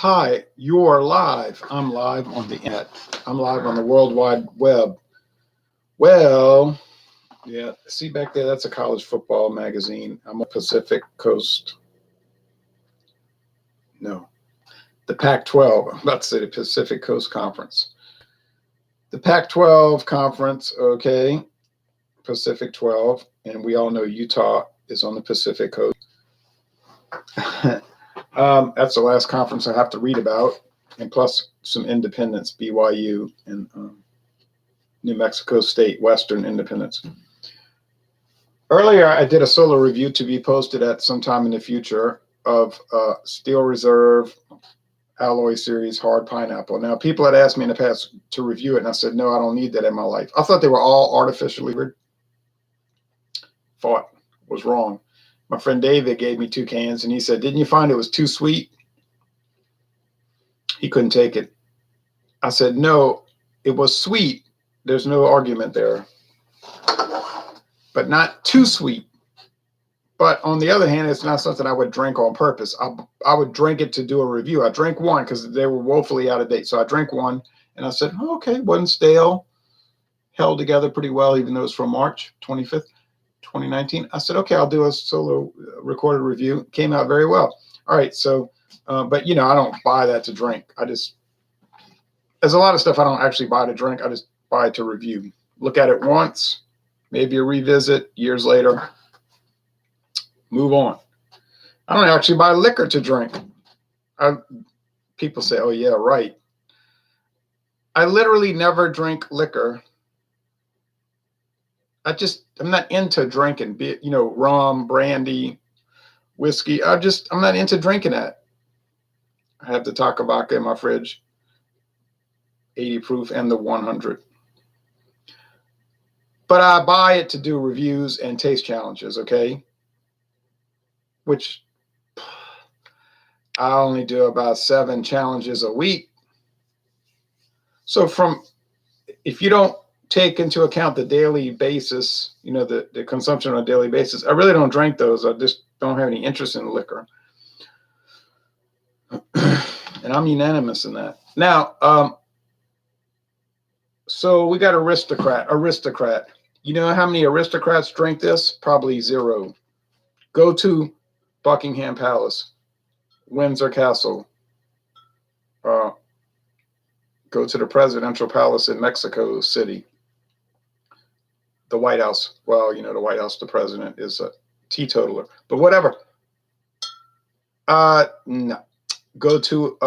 Hi, you are live. I'm live on the internet. I'm live on the World Wide Web. Well, yeah, see back there, that's a college football magazine. I'm a Pacific Coast. No, the Pac-12. I'm about to say the Pacific Coast Conference. The Pac-12 Conference, okay, Pacific 12. And we all know Utah is on the Pacific Coast. That's the last conference I have to read about, and plus some independents, BYU and New Mexico State, Western Independence. Earlier, I did a solo review to be posted at some time in the future of Steel Reserve Alloy Series Hard Pineapple. Now, people had asked me in the past to review it, and I said, no, I don't need that in my life. I thought they were all artificially flavored. Thought was wrong. My friend David gave me 2 cans, and he said, didn't you find it was too sweet? He couldn't take it. I said, no, it was sweet. There's no argument there. But not too sweet. But on the other hand, it's not something I would drink on purpose. I would drink it to do a review. I drank one because they were woefully out of date. So I drank one, and I said, oh, okay, wasn't stale. Held together pretty well, even though it was from March 25th. 2019. I said, okay, I'll do a solo recorded review. Came out very well. All right. So, but you know, I don't buy that to drink. There's a lot of stuff I don't actually buy to drink. I just buy it to review. Look at it once, maybe a revisit years later, move on. I don't actually buy liquor to drink. People say, oh yeah, right. I literally never drink liquor. I'm not into drinking, be it, rum, brandy, whiskey. I'm not into drinking that. I have the Taka vodka in my fridge, 80 proof and the 100. But I buy it to do reviews and taste challenges, okay? Which I only do about 7 challenges a week. So if you don't take into account the daily basis, the consumption on a daily basis, I really don't drink those. I just don't have any interest in liquor. And I'm unanimous in that. Now, so we got Aristocrat. You know how many aristocrats drink this? Probably 0. Go to Buckingham Palace, Windsor Castle. Go to the presidential palace in Mexico City. The White House. Well, the White House, the president is a teetotaler, but whatever. No. Go to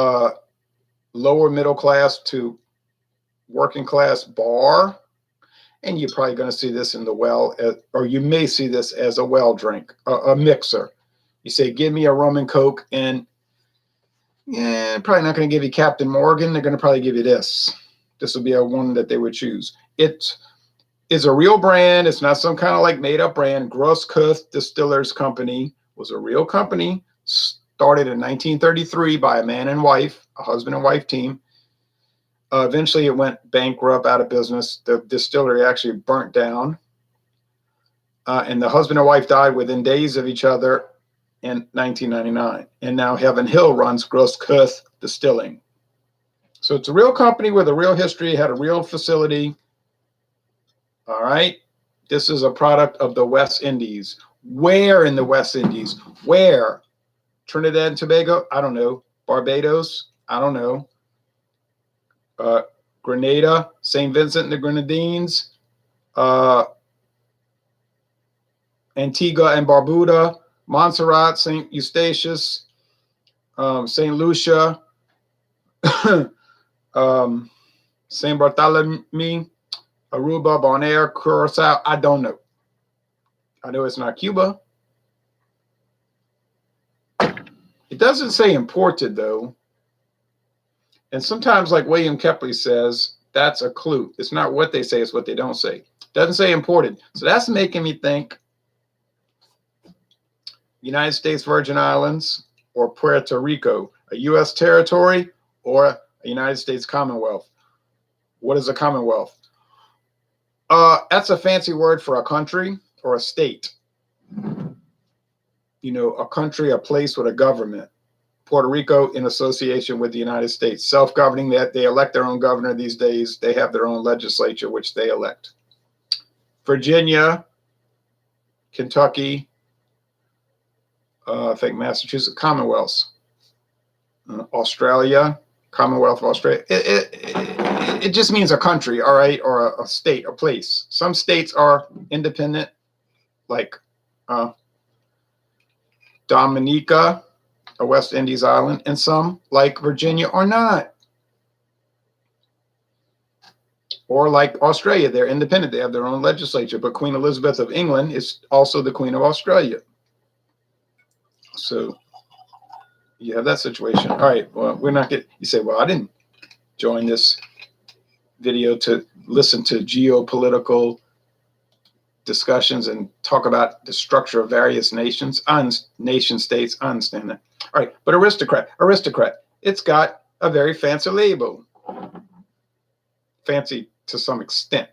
lower middle class to working class bar, and you're probably going to see this in the well, or you may see this as a well drink, a mixer. You say, give me a rum and coke, and yeah, probably not going to give you Captain Morgan. They're going to probably give you this. This would be a one that they would choose. It is a real brand. It's not some kind of like made up brand. Grosskopf Distillers Company was a real company, started in 1933 by a man and wife, a husband and wife team. Eventually it went bankrupt, out of business. The distillery actually burnt down. And the husband and wife died within days of each other in 1999. And now Heaven Hill runs Grosskopf Distilling. So it's a real company with a real history, had a real facility. All right. This is a product of the West Indies. Where in the West Indies? Where? Trinidad and Tobago? I don't know. Barbados? I don't know. Grenada, St. Vincent and the Grenadines, Antigua and Barbuda, Montserrat, St. Eustatius, St. Lucia, St. Bartholomew, Aruba, Bonaire, Curacao. I don't know. I know it's not Cuba. It doesn't say imported, though. And sometimes, like William Kepley says, that's a clue. It's not what they say, it's what they don't say. It doesn't say imported. So that's making me think United States Virgin Islands or Puerto Rico, a U.S. territory or a United States Commonwealth. What is a Commonwealth? That's a fancy word for a country or a state. A country, a place with a government. Puerto Rico in association with the United States. Self-governing, that they elect their own governor these days. They have their own legislature, which they elect. Virginia, Kentucky, I think Massachusetts, Commonwealths. Australia, Commonwealth of Australia. It just means a country, all right, or a state, a place. Some states are independent, like Dominica, a West Indies island, and some, like Virginia, are not. Or like Australia, they're independent. They have their own legislature. But Queen Elizabeth of England is also the Queen of Australia. So you have that situation. All right, well, we're not getting, you say, well, I didn't join this video to listen to geopolitical discussions and talk about the structure of various nations, nation states. I understand that. All right, but aristocrat, it's got a very fancy label. Fancy to some extent.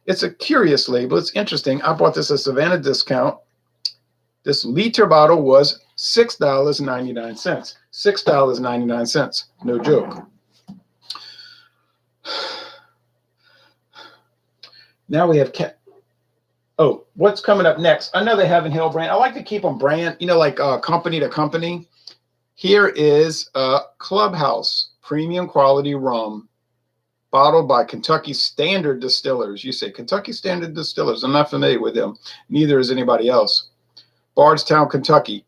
It's a curious label. It's interesting. I bought this at Savannah discount. This liter bottle was $6.99. $6.99. No joke. Now we have oh, what's coming up next? Another Heaven Hill brand. I like to keep them brand, you know, like company to company. Here is Clubhouse premium quality rum, bottled by Kentucky Standard Distillers. You say Kentucky Standard Distillers. I'm not familiar with them. Neither is anybody else. Bardstown, Kentucky.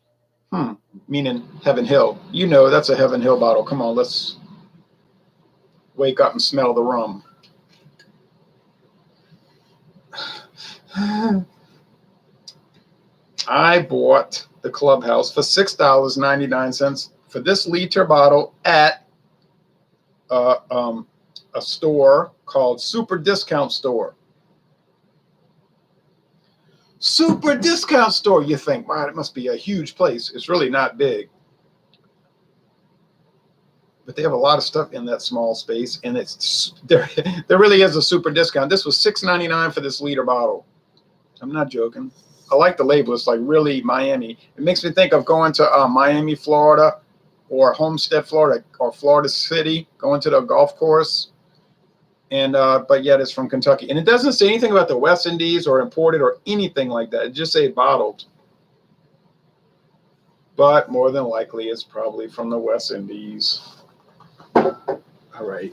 Meaning Heaven Hill. You know, that's a Heaven Hill bottle. Come on, let's wake up and smell the rum. I bought the Clubhouse for $6.99 for this liter bottle at a store called Super Discount Store. Super Discount Store. You think, wow, it must be a huge place. It's really not big. But they have a lot of stuff in that small space, and it's there really is a super discount. This was $6.99 for this liter bottle. I'm not joking. I like the label. It's like really Miami. It makes me think of going to Miami, Florida, or Homestead, Florida, or Florida City, going to the golf course. And but yet it's from Kentucky. And it doesn't say anything about the West Indies or imported or anything like that. It just say bottled. But more than likely, it's probably from the West Indies. All right.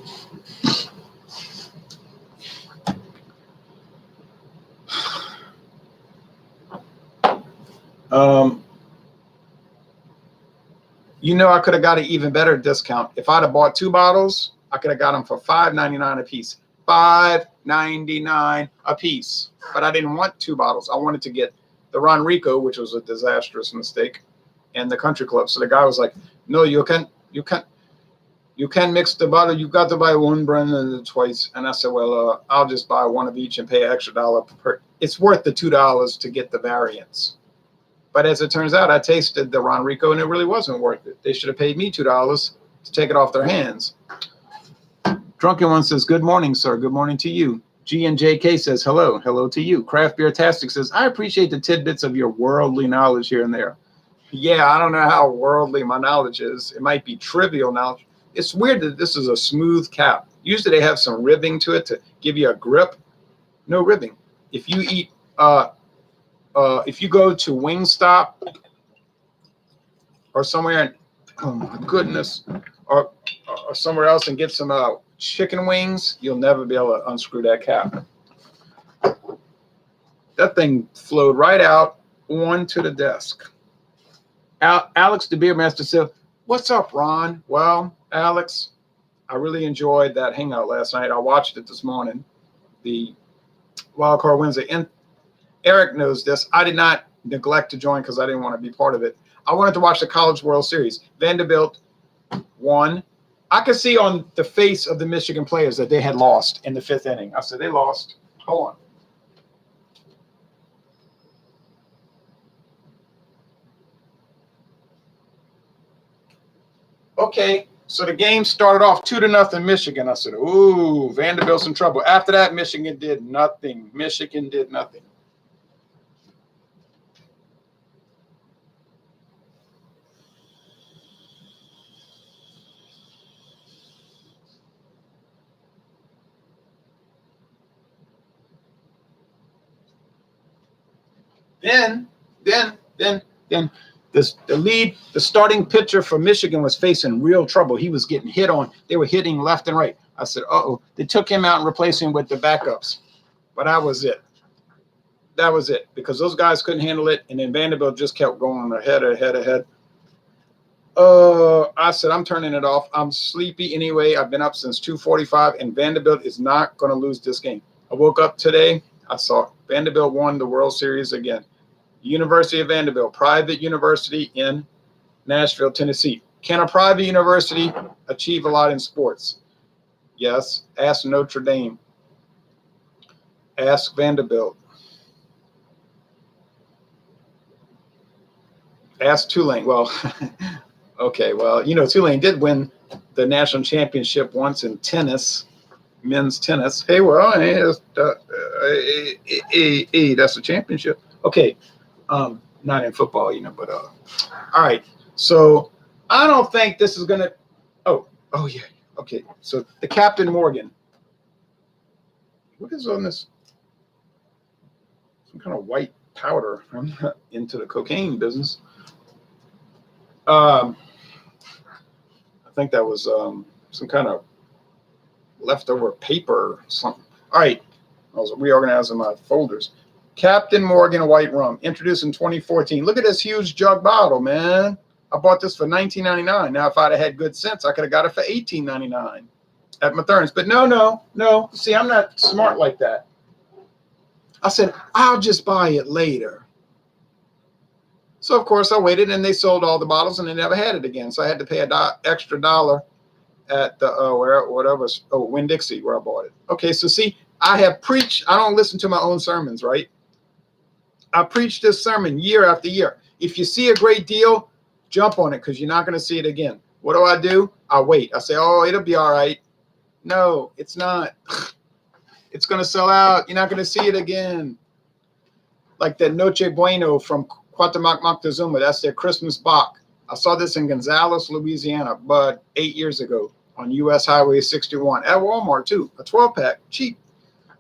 You know, I could have got an even better discount. If I'd have bought 2 bottles, I could have got them for $5.99 a piece. $5.99 a piece. But I didn't want 2 bottles. I wanted to get the Ron Rico, which was a disastrous mistake, and the Country Club. So the guy was like, "No, you can't mix the bottle. You got to buy one brand twice." And I said, "Well, I'll just buy one of each and pay an extra $1 per." It's worth the $2 to get the variants. But as it turns out, I tasted the Ron Rico, and it really wasn't worth it. They should have paid me $2 to take it off their hands. Drunken One says, "Good morning, sir. Good morning to you." G&JK says, "Hello. Hello to you." Craft Beer Tastic says, "I appreciate the tidbits of your worldly knowledge here and there." Yeah, I don't know how worldly my knowledge is. It might be trivial knowledge. It's weird that this is a smooth cap. Usually they have some ribbing to it to give you a grip. No ribbing. If you eat, if you go to Wingstop or somewhere, and, oh my goodness, or somewhere else and get some chicken wings, you'll never be able to unscrew that cap. That thing flowed right out onto the desk. Alex, the beer master, said, "What's up, Ron?" Well, Alex, I really enjoyed that hangout last night. I watched it this morning, the Wild Card Wednesday. And Eric knows this. I did not neglect to join because I didn't want to be part of it. I wanted to watch the College World Series. Vanderbilt won. I could see on the face of the Michigan players that they had lost in the 5th inning. I said, they lost. Hold on. Okay, so the game started off 2-0 Michigan. I said, ooh, Vanderbilt's in trouble. After that, Michigan did nothing. Michigan did nothing. Then the starting pitcher for Michigan was facing real trouble. He was getting hit on. They were hitting left and right. I said, uh-oh. They took him out and replaced him with the backups. But that was it. That was it. Because those guys couldn't handle it. And then Vanderbilt just kept going ahead. I said, I'm turning it off. I'm sleepy anyway. I've been up since 2:45, and Vanderbilt is not going to lose this game. I woke up today. I saw Vanderbilt won the World Series again. University of Vanderbilt, private university in Nashville, Tennessee. Can a private university achieve a lot in sports? Yes. Ask Notre Dame. Ask Vanderbilt. Ask Tulane. Well, okay. Well, Tulane did win the national championship once in tennis, men's tennis. Hey, well, that's a championship. Okay. Not in football, but all right. So I don't think this is gonna. Oh yeah. Okay. So the Captain Morgan. What is on this? Some kind of white powder. I'm not into the cocaine business. I think that was some kind of leftover paper or something. All right. I was reorganizing my folders. Captain Morgan White Rum, introduced in 2014. Look at this huge jug bottle, man. I bought this for $19.99. Now, if I'd have had good sense, I could have got it for $18.99 at Mathern's. But no. See, I'm not smart like that. I said, I'll just buy it later. So, of course, I waited, and they sold all the bottles, and they never had it again. So I had to pay an extra $1 at the Winn-Dixie, where I bought it. Okay, so see, I have preached. I don't listen to my own sermons, right? I preach this sermon year after year. If you see a great deal, jump on it, because you're not going to see it again. What do? I wait. I say, oh, it'll be all right. No, it's not. It's going to sell out. You're not going to see it again. Like that Noche Bueno from Cuauhtémoc Moctezuma. That's their Christmas Bach. I saw this in Gonzales, Louisiana, but 8 years ago on U.S. Highway 61 at Walmart, too. A 12-pack, cheap.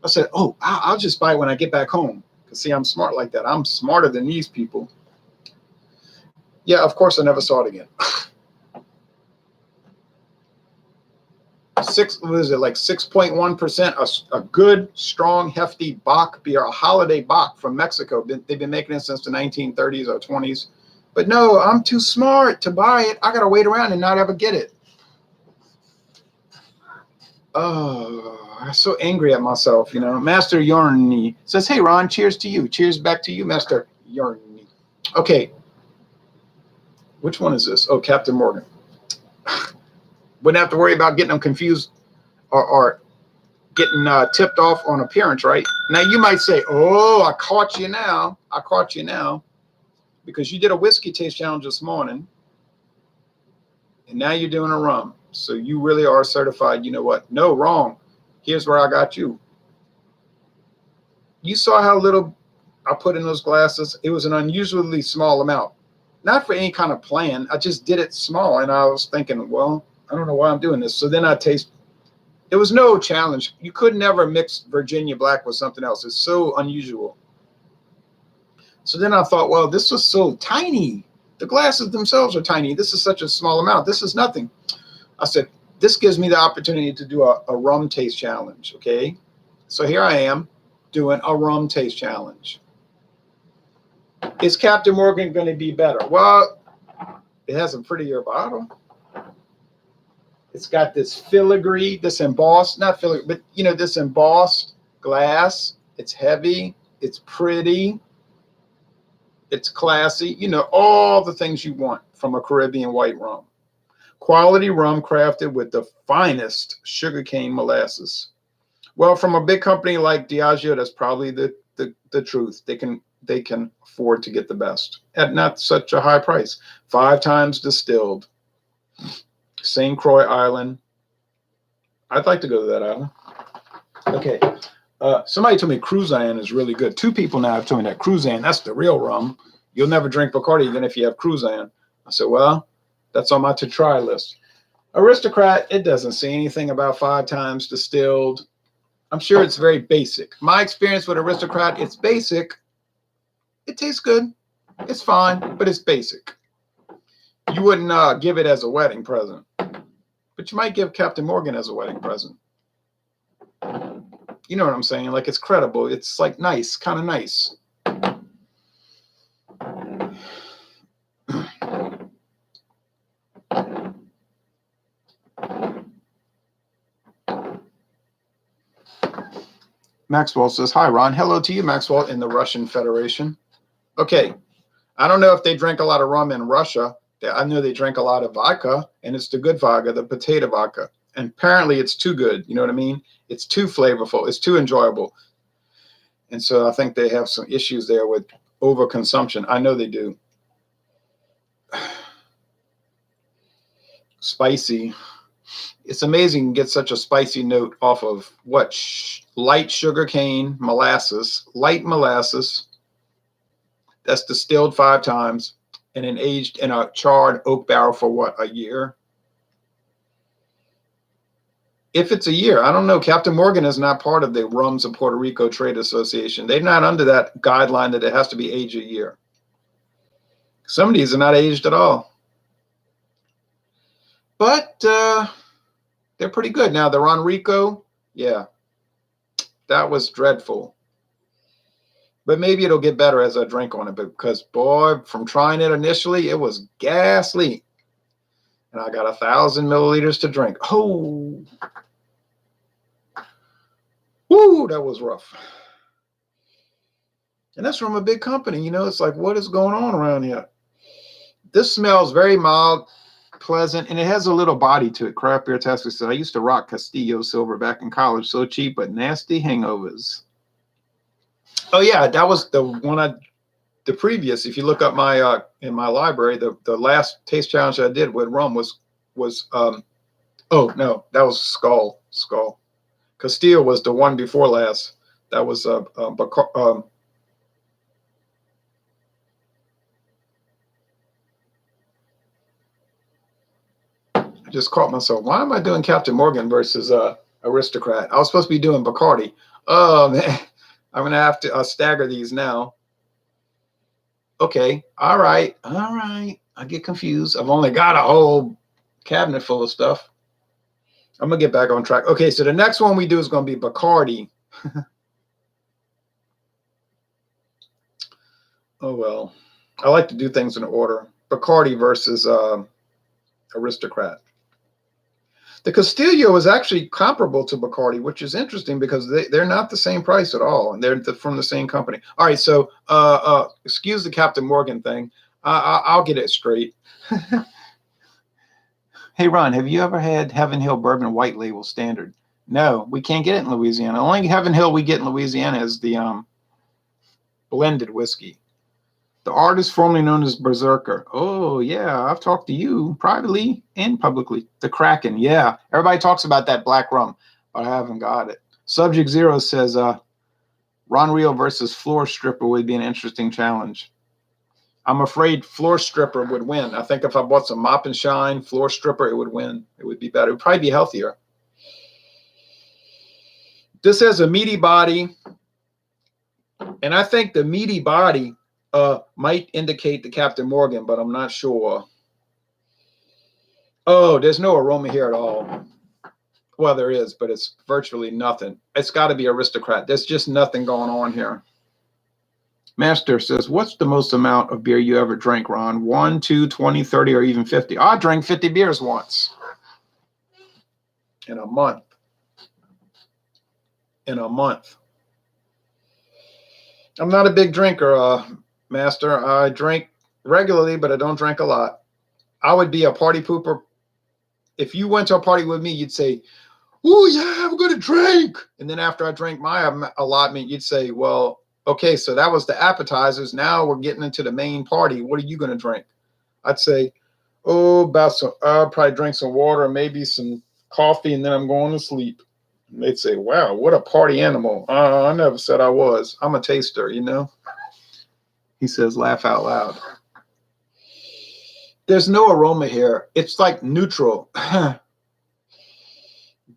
I said, oh, I'll just buy it when I get back home. See, I'm smart like that. I'm smarter than these people. Yeah, of course, I never saw it again. 6.1%? A good, strong, hefty Bach beer, a holiday Bach from Mexico. They've been making it since the 1930s or 20s. But no, I'm too smart to buy it. I got to wait around and not ever get it. Oh, I'm so angry at myself, Master Yorny says, hey, Ron, cheers to you. Cheers back to you, Master Yorny. Okay. Which one is this? Oh, Captain Morgan. Wouldn't have to worry about getting them confused or getting tipped off on appearance, right? Now, you might say, oh, I caught you now. Because you did a whiskey taste challenge this morning. And now you're doing a rum. So you really are certified. You know what? No, wrong. Here's where I got you. You saw how little I put in those glasses. It was an unusually small amount. Not for any kind of plan. I just did it small. And I was thinking, well, I don't know why I'm doing this. So then I taste. It was no challenge. You could never mix Virginia Black with something else. It's so unusual. So then I thought, well, this was so tiny. The glasses themselves are tiny. This is such a small amount. This is nothing. I said, this gives me the opportunity to do a rum taste challenge, okay? So here I am doing a rum taste challenge. Is Captain Morgan going to be better? Well, it has a prettier bottle. It's got this filigree, this embossed, not filigree, but, this embossed glass. It's heavy. It's pretty. It's classy. All the things you want from a Caribbean white rum. Quality rum crafted with the finest sugarcane molasses. Well, from a big company like Diageo, that's probably the truth. They can afford to get the best at not such a high price. 5 times distilled. St. Croix Island. I'd like to go to that island. Okay. Somebody told me Cruzan is really good. 2 people now have told me that Cruzan, that's the real rum. You'll never drink Bacardi even if you have Cruzan. I said, well, that's on my to-try list. Aristocrat, it doesn't say anything about 5 times distilled. I'm sure it's very basic. My experience with Aristocrat, it's basic. It tastes good. It's fine, but it's basic. You wouldn't give it as a wedding present, but you might give Captain Morgan as a wedding present. You know what I'm saying? Like, it's credible. It's like nice, kind of nice. Maxwell says, hi, Ron. Hello to you, Maxwell, in the Russian Federation. Okay. I don't know if they drink a lot of rum in Russia. I know they drink a lot of vodka, and it's the good vodka, the potato vodka. And apparently it's too good. You know what I mean? It's too flavorful. It's too enjoyable. And so I think they have some issues there with overconsumption. I know they do. Spicy. It's amazing you get such a spicy note off of what? Light sugar cane molasses, light molasses. That's distilled 5 times and then aged in a charred oak barrel for what, a year? If it's a year, I don't know. Captain Morgan is not part of the Rums of Puerto Rico Trade Association. They're not under that guideline that it has to be aged a year. Some of these are not aged at all. But they're pretty good. Now, the Ron Rico, yeah, that was dreadful. But maybe it'll get better as I drink on it, because, boy, from trying it initially, it was ghastly. And I got 1,000 milliliters to drink. Oh, woo, that was rough. And that's from a big company. You know, it's like, what is going on around here? This smells very mild, pleasant, and it has a little body to it. Craft Beer Task Force said, I used to rock Castillo Silver back in college. So cheap, but nasty hangovers. Oh, yeah, that was the one the previous, if you look up my in my library, the last taste challenge I did with rum was oh no, that was Skull. Castillo was the one before last. That was I just caught myself. Why am I doing Captain Morgan versus Aristocrat? I was supposed to be doing Bacardi. Oh man, I'm gonna have to stagger these now. Okay, all right. I get confused. I've only got a whole cabinet full of stuff. I'm gonna get back on track. Okay, so the next one we do is gonna be Bacardi. Oh well, I like to do things in order. Bacardi versus Aristocrat. The Castillo is actually comparable to Bacardi, which is interesting because they're not the same price at all, and they're from the same company. All right, so excuse the Captain Morgan thing. I'll get it straight. Hey, Ron, have you ever had Heaven Hill Bourbon White Label Standard? No, we can't get it in Louisiana. The only Heaven Hill we get in Louisiana is the blended whiskey. The artist formerly known as Berserker. Oh, yeah, I've talked to you privately and publicly. The Kraken, yeah. Everybody talks about that black rum, but I haven't got it. Subject Zero says Ron Rio versus Floor Stripper would be an interesting challenge. I'm afraid Floor Stripper would win. I think if I bought some Mop and Shine, Floor Stripper, it would win. It would be better. It would probably be healthier. This has a meaty body, and I think the meaty body might indicate the Captain Morgan, but I'm not sure. Oh, there's no aroma here at all. Well, there is, but it's virtually nothing. It's got to be Aristocrat. There's just nothing going on here. Master says, what's the most amount of beer you ever drank, Ron? 1, 2, 20, 30, or even 50? I drank 50 beers once. In a month. I'm not a big drinker, Master. I drink regularly, but I don't drink a lot. I would be a party pooper. If you went to a party with me, you'd say, oh, yeah, I'm going to drink. And then after I drank my allotment, you'd say, well, okay, so that was the appetizers. Now we're getting into the main party. What are you going to drink? I'd say, oh, I'll probably drink some water, maybe some coffee, and then I'm going to sleep. And they'd say, wow, what a party animal. I never said I was. I'm a taster, you know. He says, laugh out loud. There's no aroma here. It's like neutral.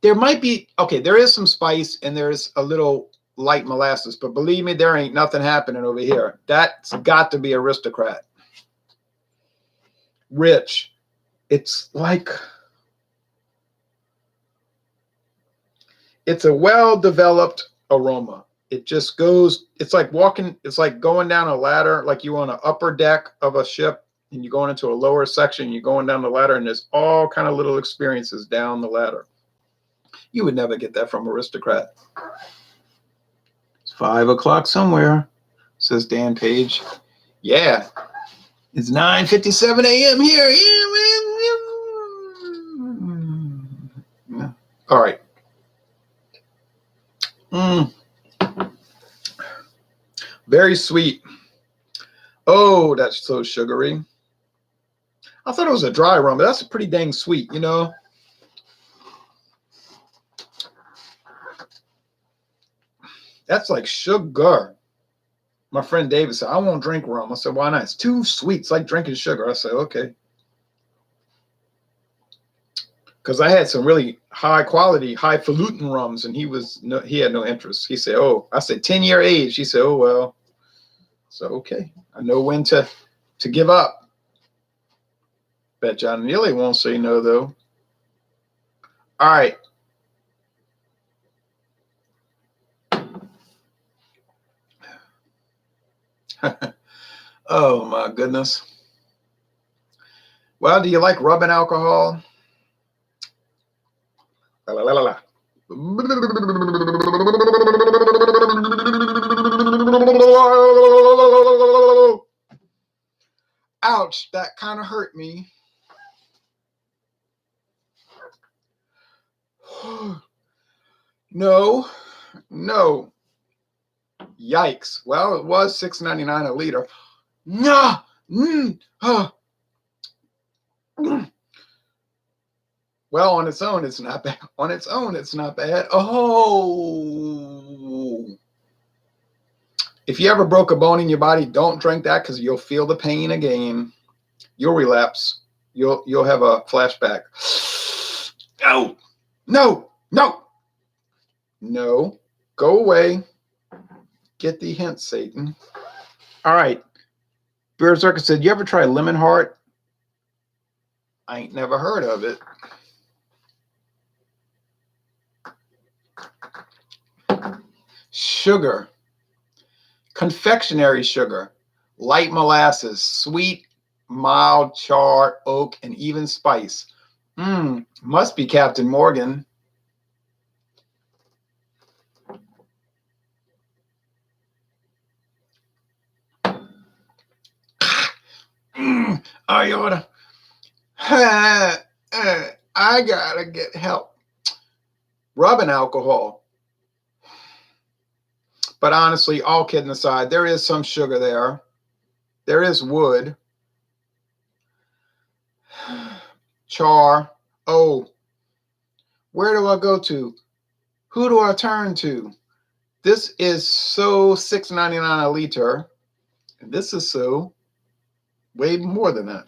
There might be, okay, there is some spice and there's a little light molasses. But believe me, there ain't nothing happening over here. That's got to be Aristocrat. Rich. It's like, it's a well-developed aroma. It just goes, it's like walking, it's like going down a ladder, like you on an upper deck of a ship and you're going into a lower section, you're going down the ladder, and there's all kind of little experiences down the ladder. You would never get that from Aristocrat. It's 5 o'clock somewhere, says Dan Page. Yeah, it's 9:57 a.m. here. Yeah. All right. Very sweet. Oh, that's so sugary. I thought it was a dry rum, but that's pretty dang sweet, you know. That's like sugar. My friend David said, I won't drink rum. I said, why not? It's too sweet. It's like drinking sugar. I said, okay. Because I had some really high quality, highfalutin rums, and he had no interest. He said, oh, I said 10-year age. He said, oh, well. So, okay. I know when to give up. Bet John Neely won't say no, though. All right. Oh, my goodness. Well, do you like rubbing alcohol? La, la, la, la. Ouch, that kind of hurt me. No. Yikes. Well, it was $6.99 a liter. No. Well, on its own, it's not bad. On its own, it's not bad. Oh. If you ever broke a bone in your body, don't drink that because you'll feel the pain again. You'll relapse. You'll have a flashback. Oh. No. Go away. Get the hint, Satan. All right. Beer Circus said, you ever try Lemon Heart? I ain't never heard of it. Sugar. Confectionery sugar. Light molasses. Sweet, mild, char, oak, and even spice. Must be Captain Morgan. I oughta. I gotta get help. Rubbing alcohol. But honestly, all kidding aside, there is some sugar there. There is wood. Char. Oh, where do I go to? Who do I turn to? This is so $6.99 a liter. And this is so way more than that.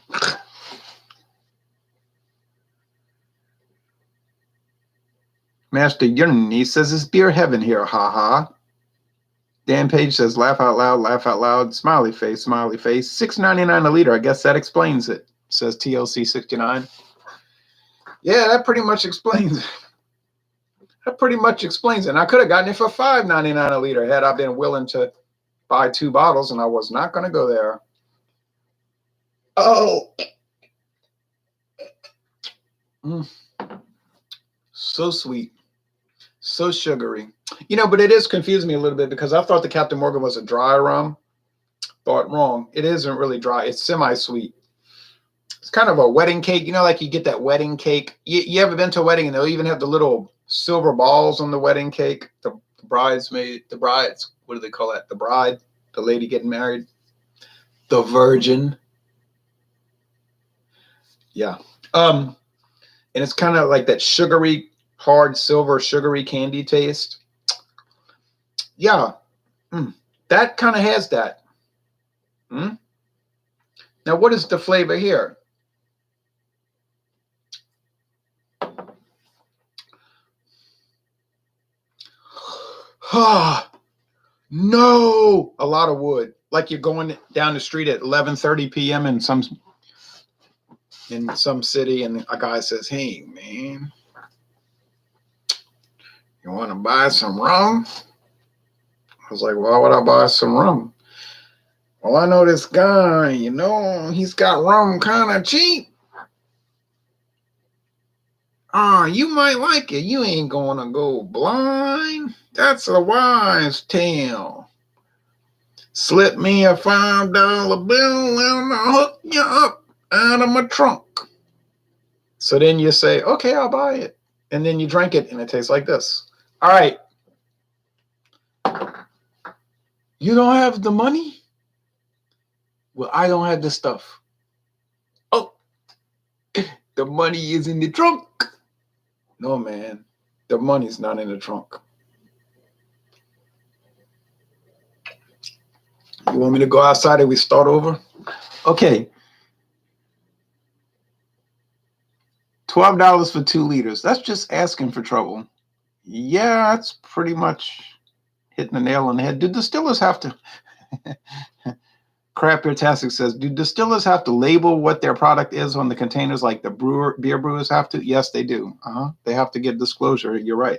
Master Yurney says it's beer heaven here, haha. Dan Page says laugh out loud, smiley face, $6.99 a liter. I guess that explains it, says TLC 69. Yeah, that pretty much explains it. And I could have gotten it for $5.99 a liter had I been willing to buy 2 bottles, and I was not going to go there. Oh. So sweet. So sugary. You know, but it is confusing me a little bit because I thought the Captain Morgan was a dry rum. Thought wrong. It isn't really dry. It's semi-sweet. It's kind of a wedding cake. You know, like you get that wedding cake. You ever been to a wedding and they'll even have the little silver balls on the wedding cake? The brides, what do they call that? The bride, the lady getting married. The virgin. Yeah. And it's kind of like that sugary, hard silver, sugary candy taste. Yeah. That kind of has that. Now, what is the flavor here? No, a lot of wood. Like you're going down the street at 11:30 p.m. in some city, and a guy says, "Hey, man, you want to buy some rum?" I was like, "Why would I buy some rum?" Well, I know this guy, he's got rum kind of cheap. You might like it. You ain't gonna go blind. That's a wise tale. Slip me a $5 bill and I'll hook you up out of my trunk. So then you say, okay, I'll buy it. And then you drink it and it tastes like this. All right. You don't have the money? Well, I don't have the stuff. Oh, the money is in the trunk. No, man, the money's not in the trunk. You want me to go outside and we start over? Okay. $12 for 2 liters. That's just asking for trouble. Yeah, that's pretty much hitting the nail on the head. Do distillers have to? Crap Tastic says, do distillers have to label what their product is on the containers like the beer brewers have to? Yes, they do. They have to give disclosure. You're right.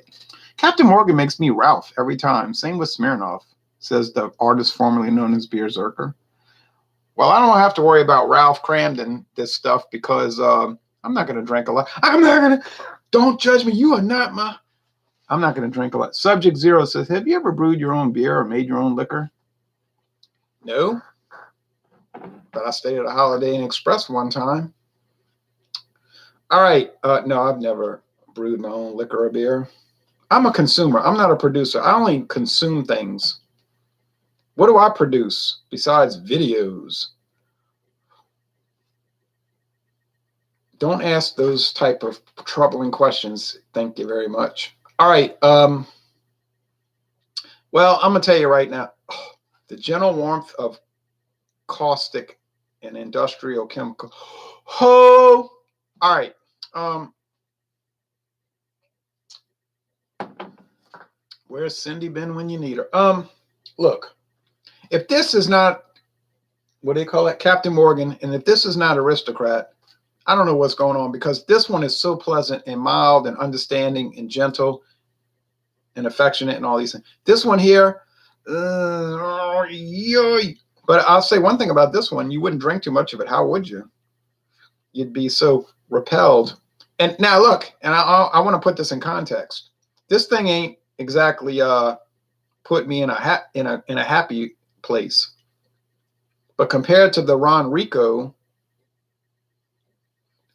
Captain Morgan makes me Ralph every time. Same with Smirnoff, says the artist formerly known as Beer Zerker. Well, I don't have to worry about Ralph Cramden, this stuff, because I'm not going to drink a lot. Don't judge me. You are not my... I'm not going to drink a lot. Subject Zero says, have you ever brewed your own beer or made your own liquor? No. But I stayed at a Holiday Inn Express one time. All right. No, I've never brewed my own liquor or beer. I'm a consumer. I'm not a producer. I only consume things. What do I produce besides videos? Don't ask those type of troubling questions. Thank you very much. All right. Well, I'm going to tell you right now, the gentle warmth of caustic and industrial chemical. All right. Where's Cindy been when you need her? Look, if this is not, what do they call it, Captain Morgan, and if this is not Aristocrat, I don't know what's going on, because this one is so pleasant and mild and understanding and gentle and affectionate and all these things. This one here, but I'll say one thing about this one: you wouldn't drink too much of it. How would you? You'd be so repelled. And now look, and I want to put this in context. This thing ain't exactly put me in a happy place, but compared to the Ron Rico,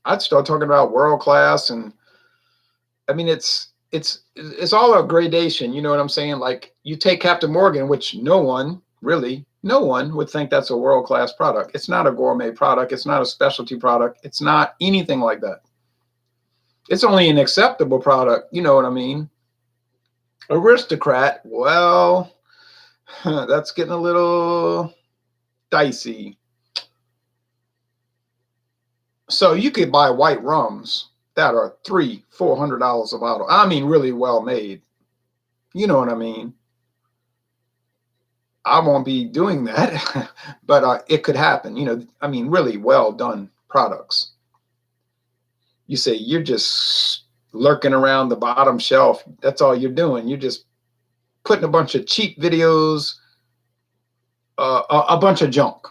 I'd start talking about world class. And I mean, it's all a gradation. You know what I'm saying? Like, you take Captain Morgan, which no one would think that's a world class product. It's not a gourmet product. It's not a specialty product. It's not anything like that. It's only an acceptable product. You know what I mean? Aristocrat, well, that's getting a little dicey. So you could buy white rums that are $300-400 a bottle. I mean, really well made. You know what I mean? I won't be doing that, but it could happen. You know, I mean, really well done products. You say you're just lurking around the bottom shelf. That's all you're doing. You're just putting a bunch of cheap videos, a bunch of junk.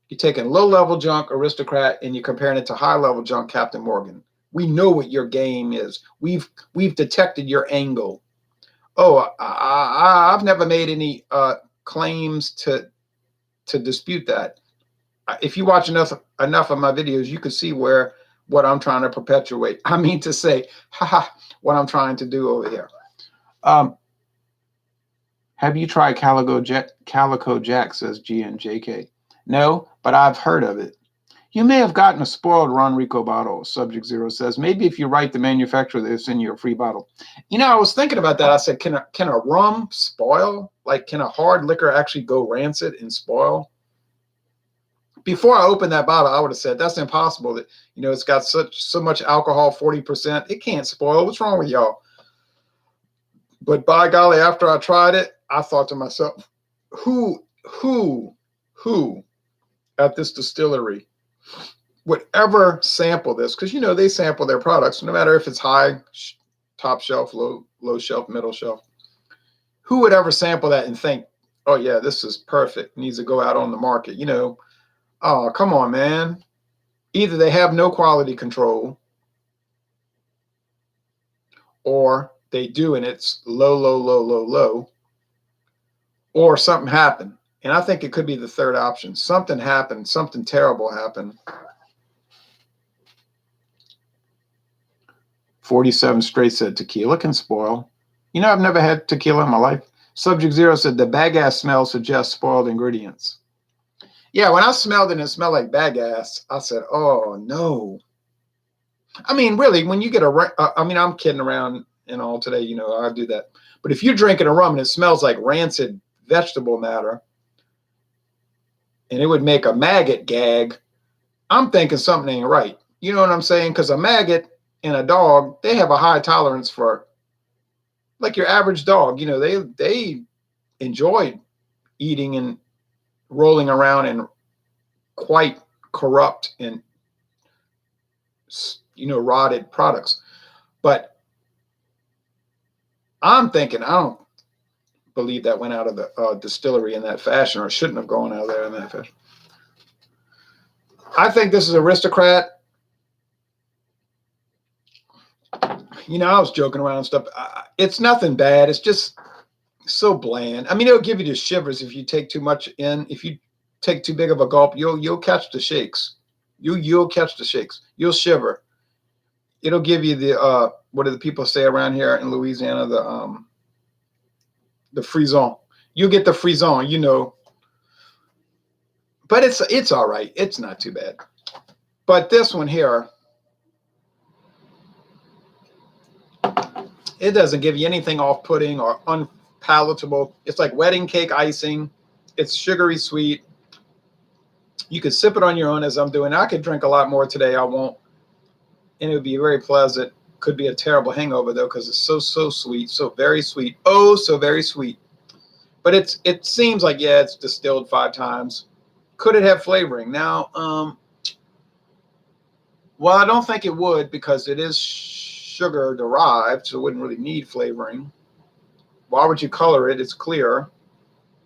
You're taking low-level junk, Aristocrat, and you're comparing it to high-level junk, Captain Morgan. We know what your game is. We've detected your angle. Oh, I've never made any claims to dispute that. If you watch enough of my videos, you can see what I'm trying to perpetuate. I mean to say, what I'm trying to do over here. Have you tried Calico Jack, says GNJK. No, but I've heard of it. You may have gotten a spoiled Ron Rico bottle, Subject Zero says. Maybe if you write the manufacturer, they'll send you a free bottle. You know, I was thinking about that. I said, can a rum spoil? Like, can a hard liquor actually go rancid and spoil? Before I opened that bottle, I would have said, that's impossible. That, you know, it's got so much alcohol, 40%. It can't spoil. What's wrong with y'all? But by golly, after I tried it, I thought to myself, who at this distillery would ever sample this? Because, you know, they sample their products, no matter if it's high, top shelf, low shelf, middle shelf. Who would ever sample that and think, oh, yeah, this is perfect, needs to go out on the market? You know, oh, come on, man. Either they have no quality control, or they do and it's low, or something happened. And I think it could be the third option. Something happened, something terrible happened. 47 straight said tequila can spoil. You know, I've never had tequila in my life. Subject Zero said the bagasse smell suggests spoiled ingredients. Yeah, when I smelled it and it smelled like bagasse, I said, oh, no. I mean, really, when you get I mean, I'm kidding around and all today, you know, I do that. But if you're drinking a rum and it smells like rancid vegetable matter, and it would make a maggot gag, I'm thinking something ain't right. You know what I'm saying? Because a maggot and a dog, they have a high tolerance for, like your average dog, you know, they enjoy eating and rolling around in quite corrupt and, you know, rotted products. But I'm thinking, I don't believe that went out of the distillery in that fashion, or shouldn't have gone out of there in that fashion. I think this is Aristocrat. You know, I was joking around and stuff. It's nothing bad. It's just so bland. I mean, it'll give you the shivers if you take too much in. If you take too big of a gulp, you'll catch the shakes. You'll catch the shakes. You'll shiver. It'll give you the what do the people say around here in Louisiana? The frisson. You get the frisson, you know. But it's all right. It's not too bad. But this one here, it doesn't give you anything off-putting or unpalatable. It's like wedding cake icing. It's sugary sweet. You could sip it on your own, as I'm doing. I could drink a lot more today. I won't. And it would be very pleasant. Could be a terrible hangover, though, because it's so sweet. So very sweet. Oh, so very sweet. But it seems like, yeah, it's distilled 5 times. Could it have flavoring? Now, well, I don't think it would, because it is sugar derived, so it wouldn't really need flavoring. Why would you color it? It's clear.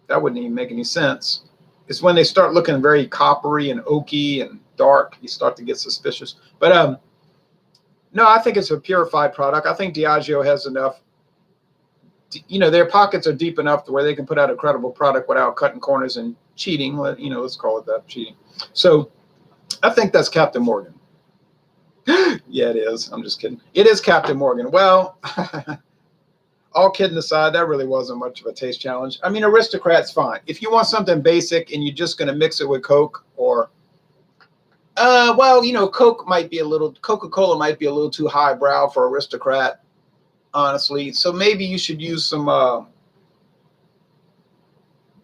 That wouldn't even make any sense. It's when they start looking very coppery and oaky and dark, you start to get suspicious. But no, I think it's a purified product. I think Diageo has enough. You know, their pockets are deep enough to where they can put out a credible product without cutting corners and cheating. You know, let's call it that, cheating. So I think that's Captain Morgan. Yeah, it is. I'm just kidding. It is Captain Morgan. Well, all kidding aside, that really wasn't much of a taste challenge. I mean, Aristocrat's fine. If you want something basic and you're just going to mix it with Coke, or, well, you know, Coca-Cola might be a little too highbrow for Aristocrat, honestly. So maybe you should use some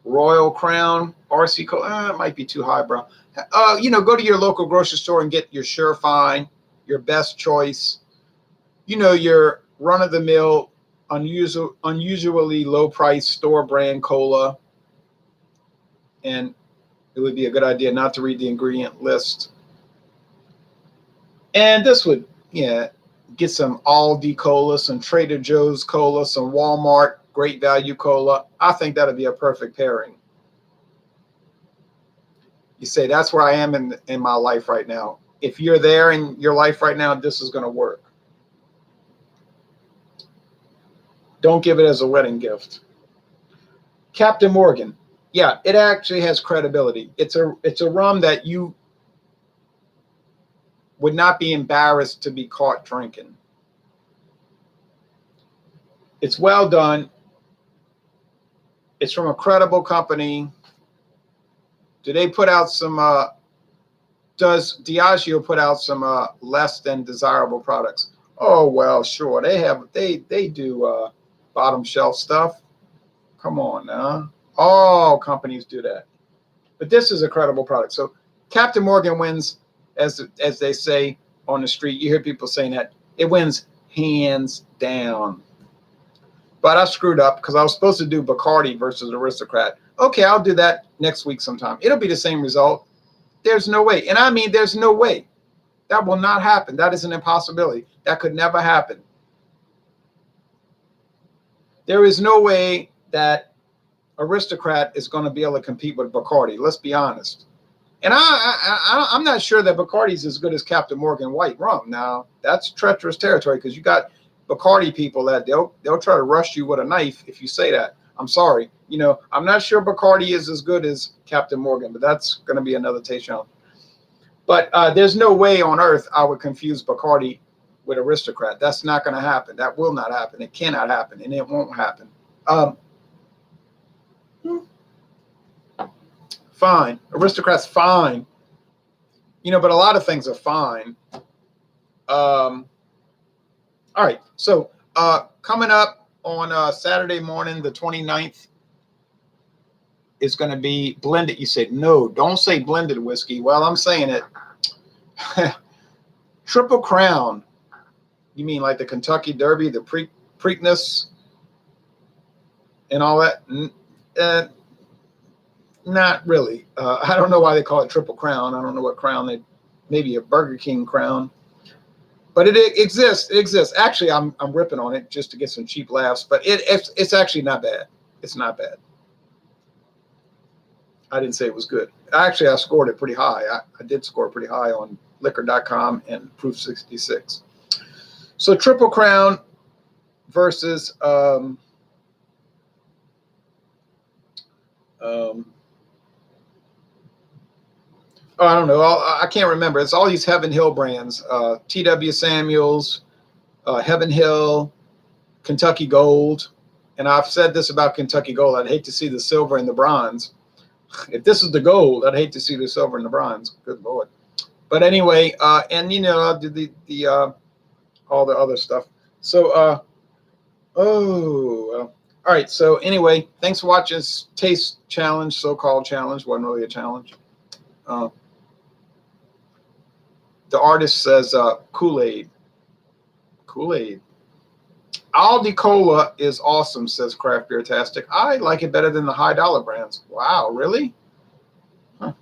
Royal Crown, RC Cola. It might be too highbrow. You know, go to your local grocery store and get your Surefine, your best choice. You know, your run-of-the-mill, unusually low-price store brand cola. And it would be a good idea not to read the ingredient list. And this would, yeah, get some Aldi cola, some Trader Joe's cola, some Walmart Great Value cola. I think that would be a perfect pairing. You say, that's where I am in my life right now. If you're there in your life right now, this is going to work. Don't give it as a wedding gift. Captain Morgan. Yeah, it actually has credibility. It's a rum that you would not be embarrassed to be caught drinking. It's well done. It's from a credible company. Do they put out some, does Diageo put out some less than desirable products? Oh, well, sure. They do bottom shelf stuff. Come on now. All companies do that. But this is a credible product. So Captain Morgan wins, as they say on the street. You hear people saying that. It wins hands down. But I screwed up because I was supposed to do Bacardi versus Aristocrat. Okay, I'll do that next week sometime. It'll be the same result. There's no way. And I mean, there's no way. That will not happen. That is an impossibility. That could never happen. There is no way that Aristocrat is going to be able to compete with Bacardi. Let's be honest. And I'm not sure that Bacardi's as good as Captain Morgan White Rum. Now, that's treacherous territory because you got Bacardi people that they'll try to rush you with a knife if you say that. I'm sorry. I'm not sure Bacardi is as good as Captain Morgan, but that's going to be another taste challenge. But there's no way on earth I would confuse Bacardi with Aristocrat. That's not going to happen. That will not happen. It cannot happen, and it won't happen. Fine. Aristocrat's fine. But a lot of things are fine. All right. So coming up on Saturday morning, the 29th, is going to be blended. You said, no, don't say blended whiskey. Well, I'm saying it. Triple Crown. You mean like the Kentucky Derby, the Preakness, and all that? Not really. I don't know why they call it Triple Crown. I don't know what crown maybe a Burger King crown. But it exists. It exists. Actually, I'm ripping on it just to get some cheap laughs. But it's actually not bad. It's not bad. I didn't say it was good. Actually, I scored it pretty high. I did score pretty high on liquor.com and Proof 66. So Triple Crown versus I don't know. I can't remember. It's all these Heaven Hill brands. T.W. Samuels, Heaven Hill, Kentucky Gold. And I've said this about Kentucky Gold. I'd hate to see the silver and the bronze. If this is the gold, I'd hate to see the silver and the bronze. Good Lord. But anyway, and the all the other stuff. So, all right. So anyway, thanks for watching this taste challenge, so-called challenge. Wasn't really a challenge. The artist says Kool-Aid. Kool-Aid. Aldi Cola is awesome, says Craft Beer Tastic. I like it better than the high dollar brands. Wow, really? Huh.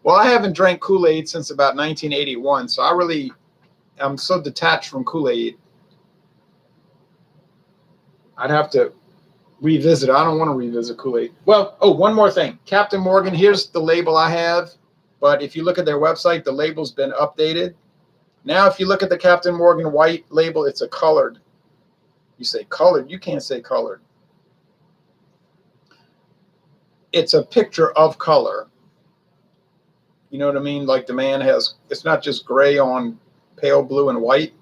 Well, I haven't drank Kool-Aid since about 1981, so I'm so detached from Kool-Aid. I'd have to revisit it. I don't want to revisit Kool-Aid. Well, one more thing. Captain Morgan, here's the label I have. But if you look at their website, the label's been updated. Now, if you look at the Captain Morgan white label, it's a colored. You say colored. You can't say colored. It's a picture of color. You know what I mean? Like the man has, it's not just gray on pale blue and white.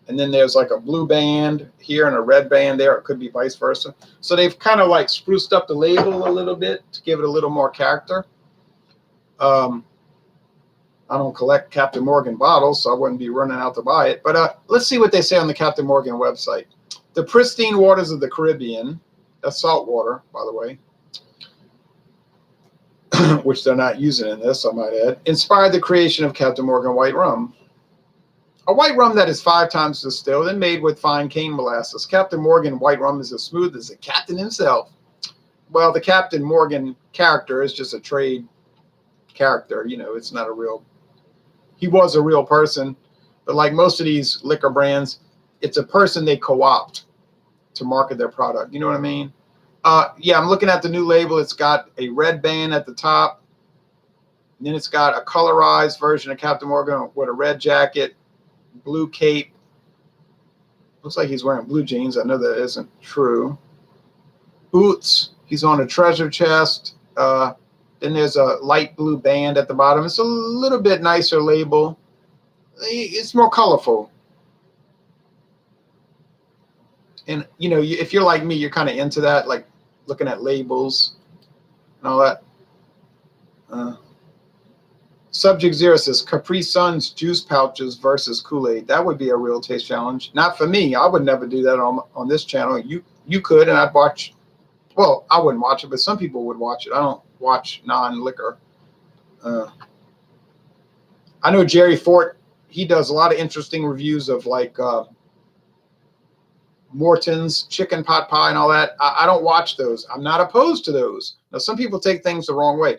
And then there's like a blue band here and a red band there. It could be vice versa. So they've kind of like spruced up the label a little bit to give it a little more character. I don't collect Captain Morgan bottles, so I wouldn't be running out to buy it. But let's see what they say on the Captain Morgan website. The pristine waters of the Caribbean, that's salt water, by the way, which they're not using in this, I might add, inspired the creation of Captain Morgan White Rum. A white rum that is 5 times distilled and made with fine cane molasses. Captain Morgan White Rum is as smooth as the captain himself. Well, the Captain Morgan character is just a trade character. It's not a real... He was a real person, but like most of these liquor brands, it's a person they co-opt to market their product. You know what I mean? Yeah, I'm looking at the new label. It's got a red band at the top. And then it's got a colorized version of Captain Morgan with a red jacket, blue cape. Looks like he's wearing blue jeans. I know that isn't true. Boots. He's on a treasure chest. Then there's a light blue band at the bottom. It's a little bit nicer label. It's more colorful. And, if you're like me, you're kind of into that, like looking at labels and all that. Subject 0 says Capri Sun's juice pouches versus Kool-Aid. That would be a real taste challenge. Not for me. I would never do that on this channel. You could, and I'd watch. Well, I wouldn't watch it, but some people would watch it. I don't watch non-liquor. I know Jerry Fort, he does a lot of interesting reviews of like Morton's chicken pot pie and all that. I don't watch those. I'm not opposed to those. Now, some people take things the wrong way.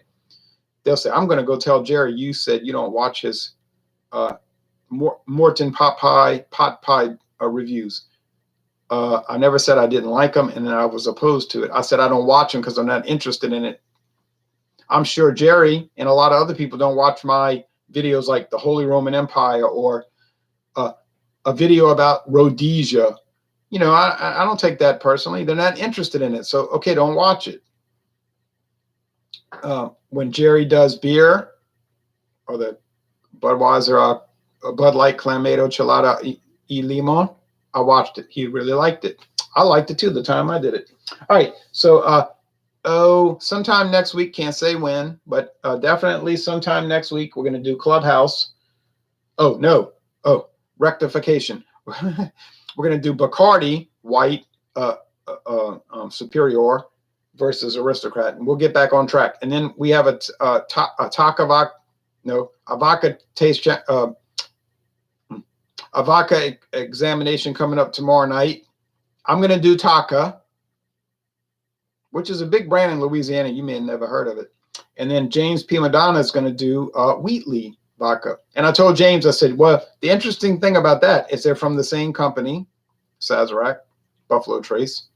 They'll say, I'm going to go tell Jerry you said you don't watch his Morton pot pie reviews. I never said I didn't like them and then I was opposed to it. I said I don't watch them because I'm not interested in it. I'm sure Jerry and a lot of other people don't watch my videos like the Holy Roman Empire or a video about Rhodesia. You know, I don't take that personally. They're not interested in it. So, okay, don't watch it. When Jerry does beer or the Budweiser, Bud Light Clamato Chelada y Limon, I watched it. He really liked it. I liked it too the time I did it. All right. So, sometime next week, can't say when, but definitely sometime next week, we're going to do Clubhouse. Oh, no. Oh, rectification. We're going to do Bacardi White Superior versus Aristocrat, and we'll get back on track. And then we have a Vodka taste check, a vodka examination coming up tomorrow night. I'm going to do Taka, which is a big brand in Louisiana. You may have never heard of it. And then James P. Madonna is going to do Wheatley vodka. And I told James, I said, well, the interesting thing about that is they're from the same company, Sazerac, Buffalo Trace.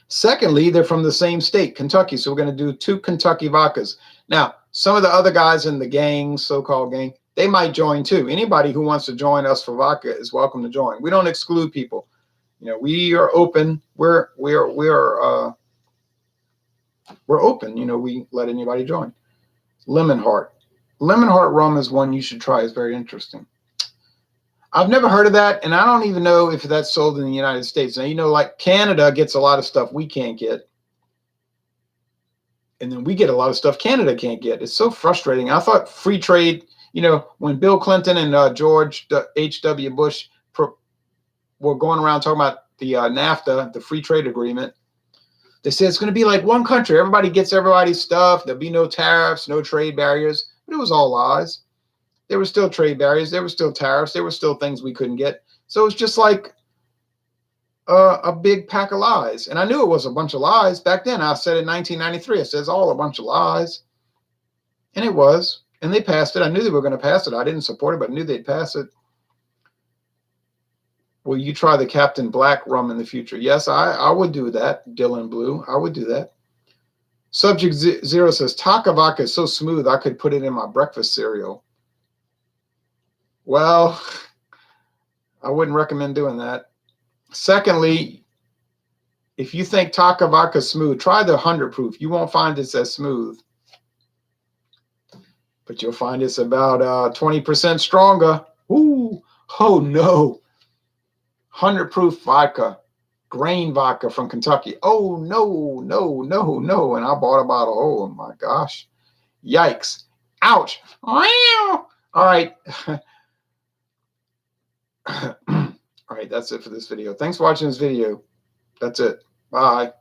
Secondly, they're from the same state, Kentucky. So we're going to do 2 Kentucky vodkas. Now, some of the other guys in the gang, so-called gang, they might join too. Anybody who wants to join us for vodka is welcome to join. We don't exclude people. You know, we are open. We're open. You know, we let anybody join. Lemon Heart rum is one you should try. It's very interesting. I've never heard of that, and I don't even know if that's sold in the United States. Now, you know, like Canada gets a lot of stuff we can't get, and then we get a lot of stuff Canada can't get. It's so frustrating. I thought free trade, you know, when Bill Clinton and George H.W. Bush were going around talking about the NAFTA, the free trade agreement, they said it's going to be like one country. Everybody gets everybody's stuff. There'll be no tariffs, no trade barriers. But it was all lies. There were still trade barriers. There were still tariffs. There were still things we couldn't get. So it's just like a big pack of lies. And I knew it was a bunch of lies. Back then, I said in 1993, it says all a bunch of lies. And it was. And they passed it. I knew they were going to pass it. I didn't support it, but I knew they'd pass it. Will you try the Captain Black rum in the future? Yes, I would do that. Dylan Blue, I would do that. Subject Zero says, Taka vodka is so smooth, I could put it in my breakfast cereal. Well, I wouldn't recommend doing that. Secondly, if you think Taka vodka is smooth, try the 100 proof. You won't find it's as smooth. But you'll find it's about 20% stronger. Ooh, oh no. 100 proof vodka, grain vodka from Kentucky. Oh, no. And I bought a bottle. Oh, my gosh. Yikes. Ouch. All right. All right, that's it for this video. Thanks for watching this video. That's it. Bye.